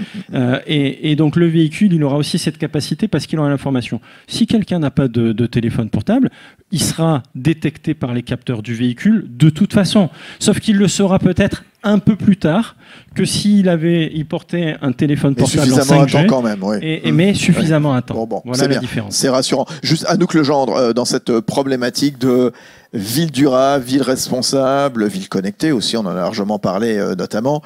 Et donc le véhicule, il aura aussi cette capacité parce qu'il aura l'information. Si quelqu'un n'a pas de téléphone portable, il sera détecté par les capteurs du véhicule de toute façon. Sauf qu'il le saura peut-être un peu plus tard que s'il portait un téléphone portable en 5G. Suffisamment à temps quand même, oui. Mais suffisamment à temps. Bon, voilà la différence. C'est rassurant. Juste Anouk Legendre, dans cette problématique de ville durable, ville responsable, ville connectée aussi, on en a largement parlé notamment.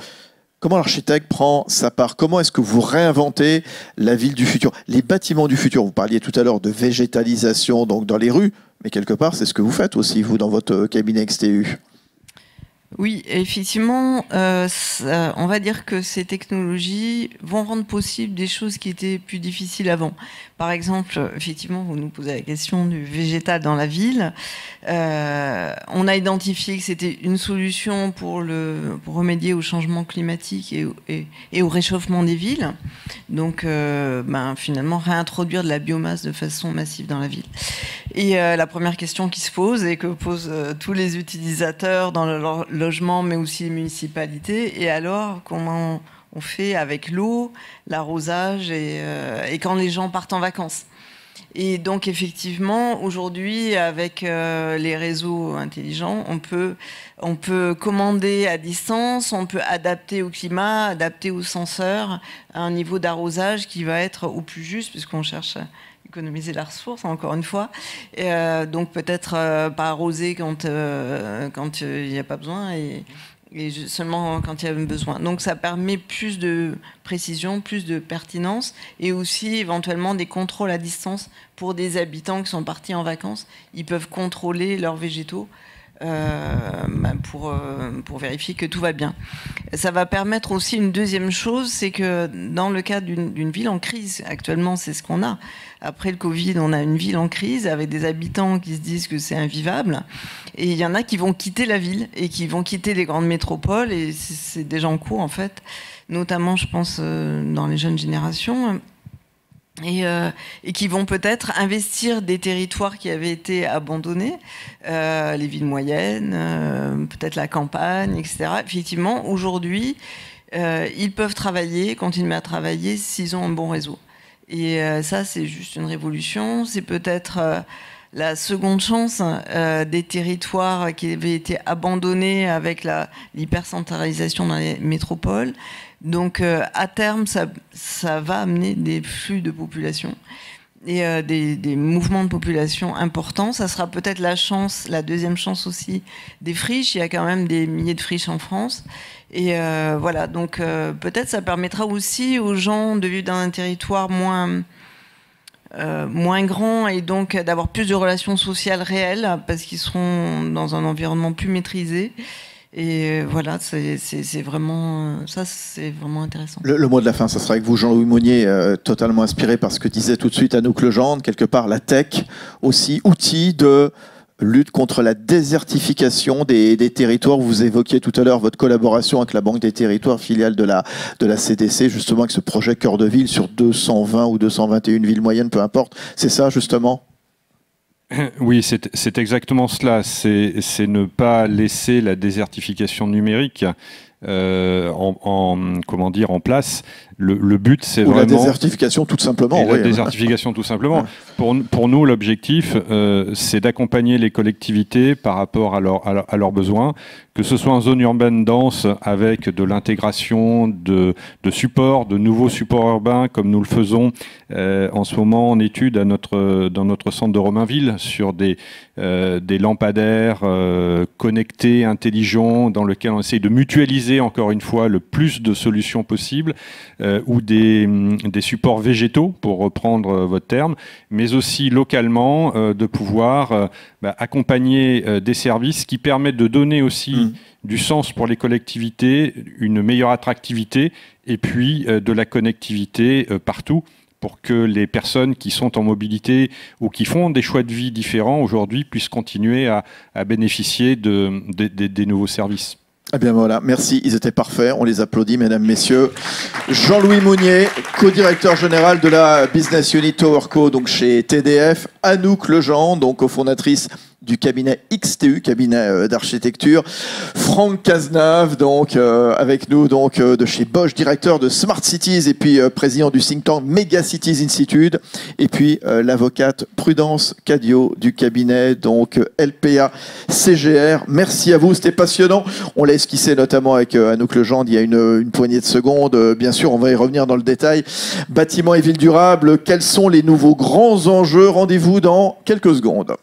Comment l'architecte prend sa part? Comment est-ce que vous réinventez la ville du futur? Les bâtiments du futur, vous parliez tout à l'heure de végétalisation donc dans les rues, mais quelque part, c'est ce que vous faites aussi, vous, dans votre cabinet XTU. Oui, effectivement, on va dire que ces technologies vont rendre possible des choses qui étaient plus difficiles avant. Par exemple, effectivement, vous nous posez la question du végétal dans la ville. On a identifié que c'était une solution pour remédier au changement climatique et au réchauffement des villes. Donc, finalement, réintroduire de la biomasse de façon massive dans la ville. Et la première question qui se pose et que posent tous les utilisateurs dans leur logement, mais aussi les municipalités, et alors comment on fait avec l'eau, l'arrosage et quand les gens partent en vacances. Et donc effectivement, aujourd'hui, avec les réseaux intelligents, on peut commander à distance, on peut adapter au climat, adapter aux senseurs, à un niveau d'arrosage qui va être au plus juste, puisqu'on cherche à économiser la ressource, encore une fois. Et, donc peut-être pas arroser quand il n'y a pas besoin et seulement quand il y a besoin. Donc ça permet plus de précision, plus de pertinence et aussi éventuellement des contrôles à distance pour des habitants qui sont partis en vacances. Ils peuvent contrôler leurs végétaux pour vérifier que tout va bien. Ça va permettre aussi une deuxième chose, c'est que dans le cadre d'une ville en crise, actuellement c'est ce qu'on a. Après le Covid, on a une ville en crise avec des habitants qui se disent que c'est invivable. Et il y en a qui vont quitter la ville et qui vont quitter les grandes métropoles. Et c'est déjà en cours, en fait. Notamment, je pense, dans les jeunes générations. Et qui vont peut-être investir des territoires qui avaient été abandonnés, les villes moyennes, peut-être la campagne, etc. Effectivement, aujourd'hui, ils peuvent continuer à travailler s'ils ont un bon réseau. Et ça, c'est juste une révolution. C'est peut-être la seconde chance des territoires qui avaient été abandonnés avec l'hypercentralisation dans les métropoles. Donc, à terme, ça va amener des flux de population et des mouvements de population importants. Ça sera peut-être la deuxième chance aussi des friches. Il y a quand même des milliers de friches en France. Et voilà, donc peut-être ça permettra aussi aux gens de vivre dans un territoire moins grand et donc d'avoir plus de relations sociales réelles parce qu'ils seront dans un environnement plus maîtrisé. Et voilà, c'est vraiment intéressant. Le mot de la fin, ça sera avec vous, Jean-Louis Monnier, totalement inspiré par ce que disait tout de suite Anouk Legendre, quelque part la tech, aussi outil de lutte contre la désertification des territoires. Vous évoquiez tout à l'heure votre collaboration avec la Banque des Territoires, filiale de la CDC, justement avec ce projet Cœur de Ville sur 220 ou 221 villes moyennes, peu importe. C'est ça, justement ? Oui, c'est exactement cela. C'est ne pas laisser la désertification numérique en place. Le but, c'est vraiment... la désertification, tout simplement. La désertification, tout simplement. Pour nous, l'objectif, c'est d'accompagner les collectivités par rapport à leurs besoins, que ce soit en zone urbaine dense, avec de l'intégration de supports, de nouveaux supports urbains, comme nous le faisons en ce moment en étude dans notre centre de Romainville, sur des lampadaires connectés, intelligents, dans lesquels on essaye de mutualiser, encore une fois, le plus de solutions possibles, ou des supports végétaux, pour reprendre votre terme, mais aussi localement de pouvoir accompagner des services qui permettent de donner aussi du sens pour les collectivités, une meilleure attractivité et puis de la connectivité partout, pour que les personnes qui sont en mobilité ou qui font des choix de vie différents aujourd'hui puissent continuer à bénéficier des nouveaux services. Eh bien voilà, merci, ils étaient parfaits, on les applaudit mesdames, messieurs. Jean-Louis Monnier, co-directeur général de la Business Unit TowerCo, donc chez TDF, Anouk Legendre, donc cofondatrice du cabinet XTU, cabinet d'architecture. Franck Cazenave, donc avec nous, donc de chez Bosch, directeur de Smart Cities et puis président du think tank Mega Cities Institute. Et puis l'avocate Prudence Cadio du cabinet donc LPA CGR. Merci à vous, c'était passionnant. On l'a esquissé notamment avec Anouk Legendre il y a une poignée de secondes. Bien sûr, on va y revenir dans le détail. Bâtiments et villes durables, quels sont les nouveaux grands enjeux? Rendez-vous dans quelques secondes.